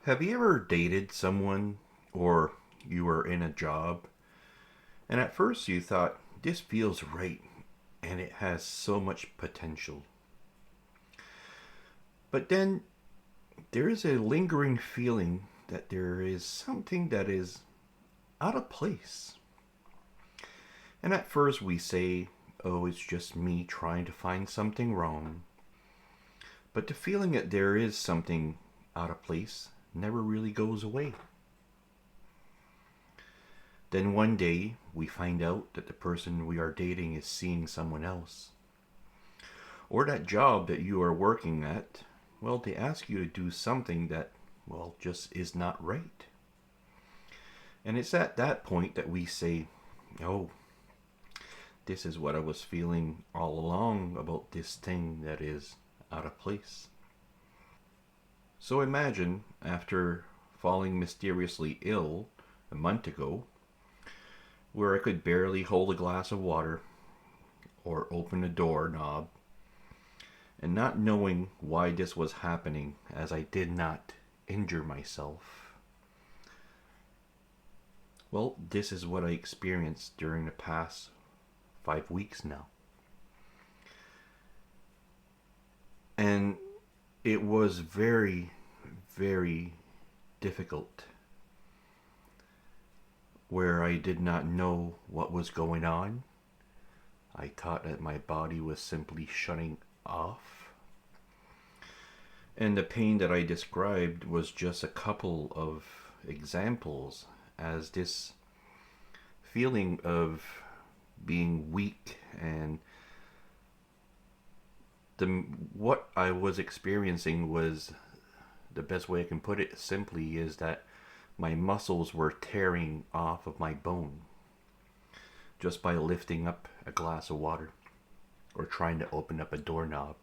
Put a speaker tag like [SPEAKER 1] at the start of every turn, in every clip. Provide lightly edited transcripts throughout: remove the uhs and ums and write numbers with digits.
[SPEAKER 1] Have you ever dated someone or you were in a job and at first you thought, this feels right and it has so much potential? But then there is a lingering feeling that there is something that is out of place. And at first we say, oh, it's just me trying to find something wrong. But the feeling that there is something out of place never really goes away. Then one day we find out that the person we are dating is seeing someone else. Or that job that you are working at, well, they ask you to do something that, well, just is not right. And it's at that point that we say, oh, this is what I was feeling all along about this thing that is out of place. So imagine after falling mysteriously ill a month ago, where I could barely hold a glass of water or open a doorknob, and not knowing why this was happening as I did not injure myself. Well, this is what I experienced during the past 5 weeks now. And it was very, very difficult, where I did not know what was going on. I thought that my body was simply shutting off. And the pain that I described was just a couple of examples, as this feeling of being weak and what I was experiencing was, the best way I can put it simply, is that my muscles were tearing off of my bone just by lifting up a glass of water or trying to open up a doorknob.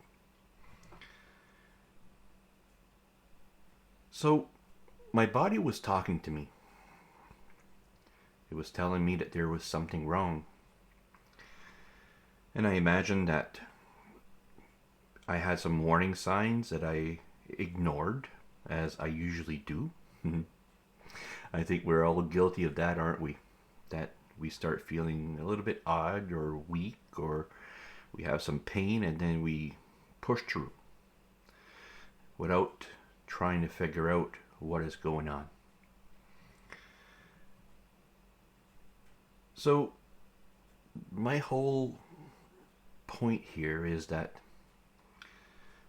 [SPEAKER 1] So my body was talking to me. It was telling me that there was something wrong. And I imagined that I had some warning signs that I ignored, as I usually do. I think we're all guilty of that, aren't we? That we start feeling a little bit odd or weak, or we have some pain, and then we push through without trying to figure out what is going on. So my whole point here is that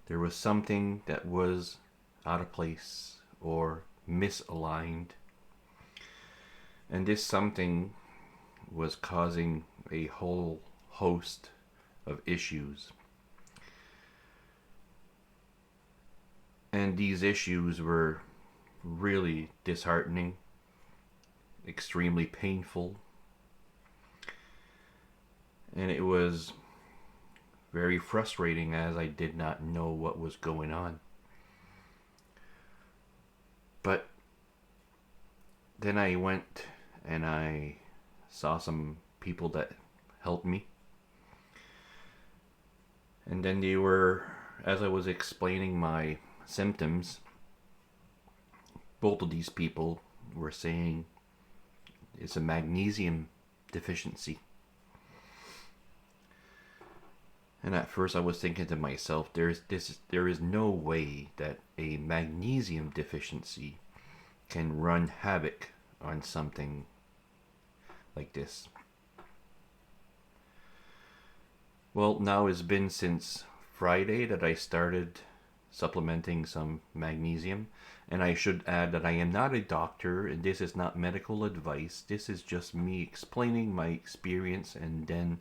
[SPEAKER 1] there was something that was out of place or misaligned, and this something was causing a whole host of issues. And these issues were really disheartening, extremely painful, and it was very frustrating as I did not know what was going on. But then I went and I saw some people that helped me. And then they were, as I was explaining my symptoms, both of these people were saying it's a magnesium deficiency. And at first I was thinking to myself, there is no way that a magnesium deficiency can run havoc on something like this. Well, now it's been since Friday that I started supplementing some magnesium. And I should add that I am not a doctor, and this is not medical advice. This is just me explaining my experience and then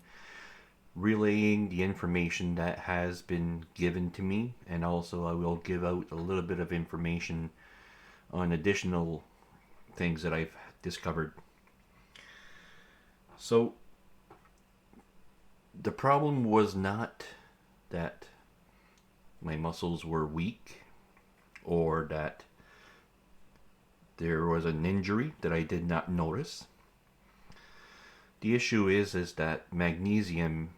[SPEAKER 1] relaying the information that has been given to me. And also I will give out a little bit of information on additional things that I've discovered. So the problem was not that my muscles were weak or that there was an injury that I did not notice. The issue is that magnesium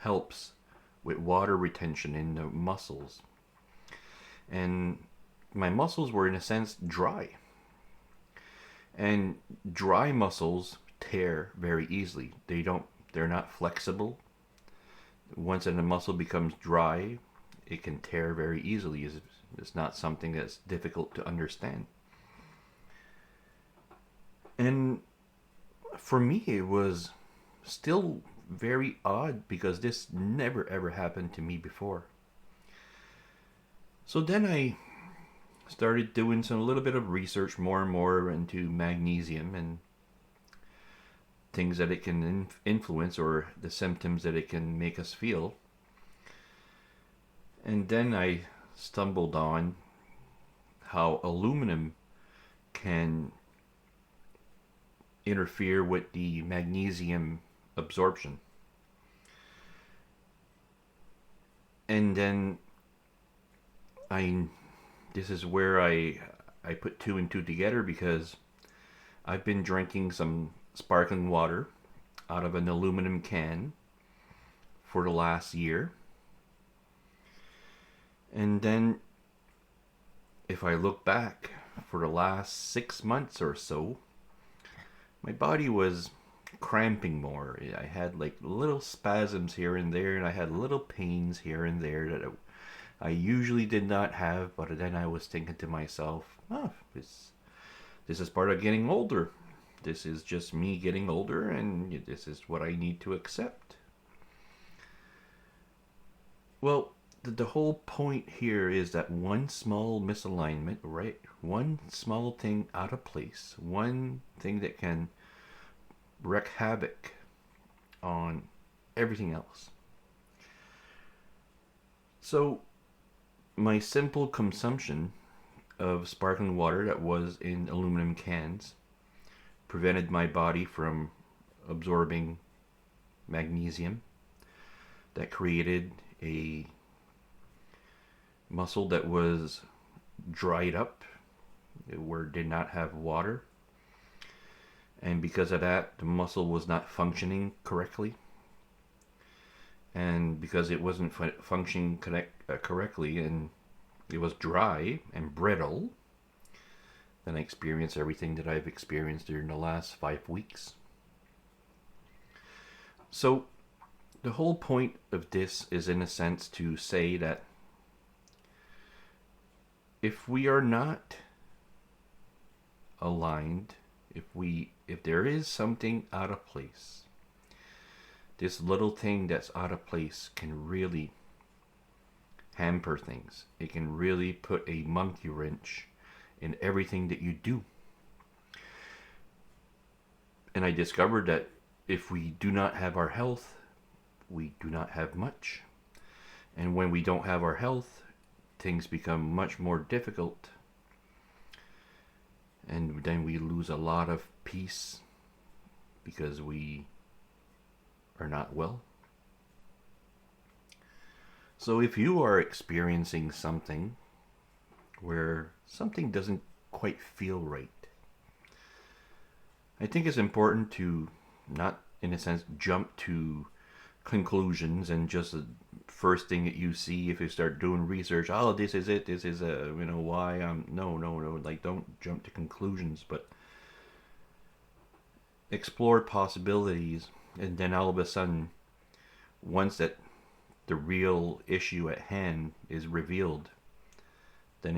[SPEAKER 1] helps with water retention in the muscles. And my muscles were in a sense dry. And dry muscles tear very easily. They're not flexible. Once a muscle becomes dry, it can tear very easily. It's not something that's difficult to understand. And for me, it was still very odd because this never ever happened to me before. So then I started doing a little bit of research more and more into magnesium and things that it can influence, or the symptoms that it can make us feel. And then I stumbled on how aluminum can interfere with the magnesium absorption. And then I this is where I put two and two together, because I've been drinking some sparkling water out of an aluminum can for the last year. And then if I look back for the last 6 months or so, my body was cramping more. I had like little spasms here and there, and I had little pains here and there that I usually did not have. But then I was thinking to myself, oh, this is part of getting older. This is just me getting older, and this is what I need to accept. Well, the whole point here is that one small misalignment, right? One small thing out of place, one thing that can wreak havoc on everything else. So, my simple consumption of sparkling water that was in aluminum cans prevented my body from absorbing magnesium. That created a muscle that was dried up, where it did not have water. And because of that, the muscle was not functioning correctly. And because it wasn't functioning correctly, and it was dry and brittle, then I experienced everything that I've experienced during the last 5 weeks. So the whole point of this is, in a sense, to say that if we are not aligned, if there is something out of place, this little thing that's out of place can really hamper things. It can really put a monkey wrench in everything that you do. And I discovered that if we do not have our health, we do not have much. And when we don't have our health, things become much more difficult. And then we lose a lot of peace because we are not well. So if you are experiencing something where something doesn't quite feel right, I think it's important to not, in a sense, jump to conclusions and just the first thing that you see, if you start doing research, oh, this is it, this is why I'm no, like, don't jump to conclusions, but explore possibilities. And then all of a sudden, once that the real issue at hand is revealed, then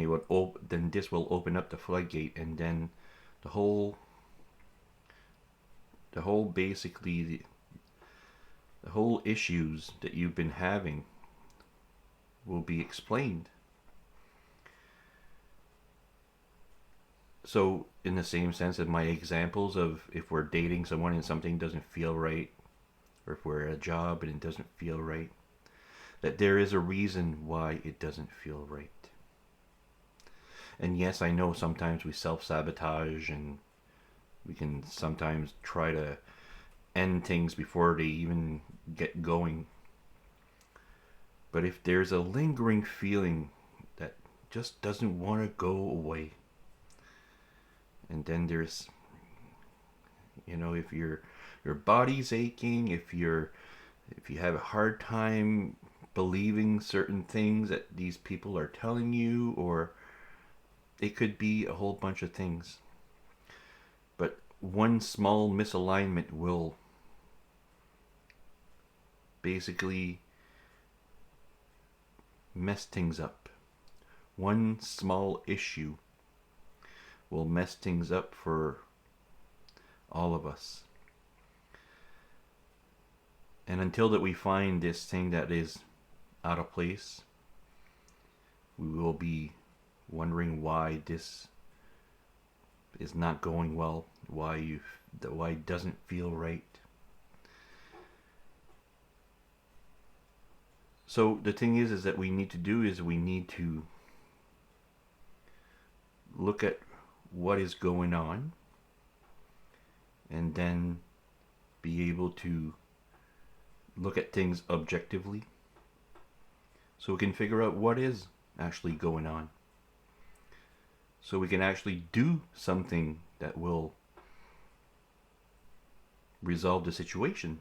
[SPEAKER 1] then this will open up the floodgate, and then the whole basically the whole issues that you've been having will be explained. So in the same sense of my examples of, if we're dating someone and something doesn't feel right, or if we're at a job and it doesn't feel right, that there is a reason why it doesn't feel right. And yes, I know sometimes we self-sabotage, and we can sometimes try to end things before they even get going. But if there's a lingering feeling that just doesn't want to go away, and then there's, if your body's aching, if you have a hard time believing certain things that these people are telling you, or it could be a whole bunch of things. But one small misalignment will basically mess things up. One small issue will mess things up for all of us. And until that we find this thing that is out of place, we will be wondering why this is not going well, why it doesn't feel right. So the thing is that we need to look at what is going on, and then be able to look at things objectively, so we can figure out what is actually going on, so we can actually do something that will resolve the situation.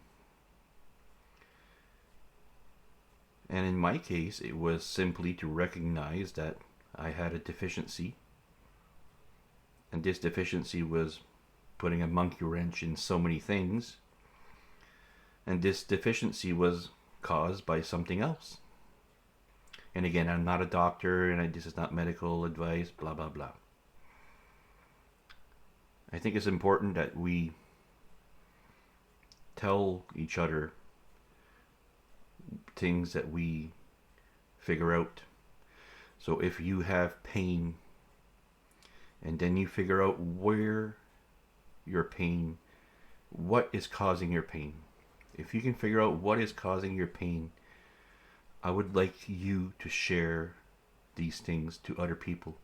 [SPEAKER 1] And in my case, it was simply to recognize that I had a deficiency, and this deficiency was putting a monkey wrench in so many things, and this deficiency was caused by something else. And again, I'm not a doctor, and this is not medical advice, blah blah blah. I think it's important that we tell each other things that we figure out. So if you have pain, and then you figure out where your pain, what is causing your pain. If you can figure out what is causing your pain, I would like you to share these things to other people.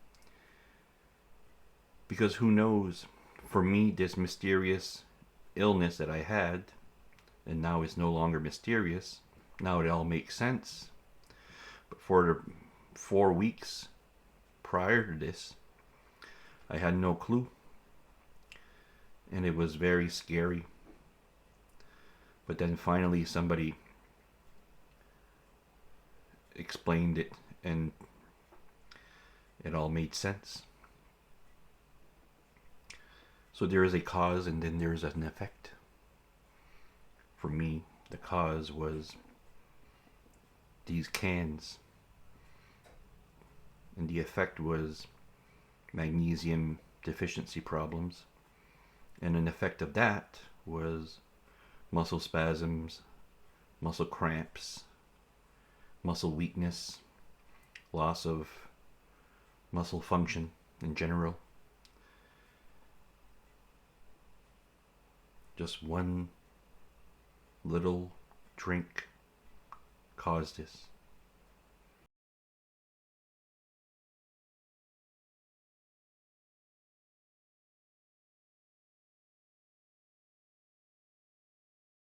[SPEAKER 1] Because who knows, for me, this mysterious illness that I had, and now is no longer mysterious, now it all makes sense. But for the 4 weeks prior to this, I had no clue. And it was very scary. But then finally somebody explained it, and it all made sense. So there is a cause, and then there is an effect. For me, the cause was these cans, and the effect was magnesium deficiency problems, and an effect of that was muscle spasms, muscle cramps, muscle weakness, loss of muscle function in general. Just one little drink caused this.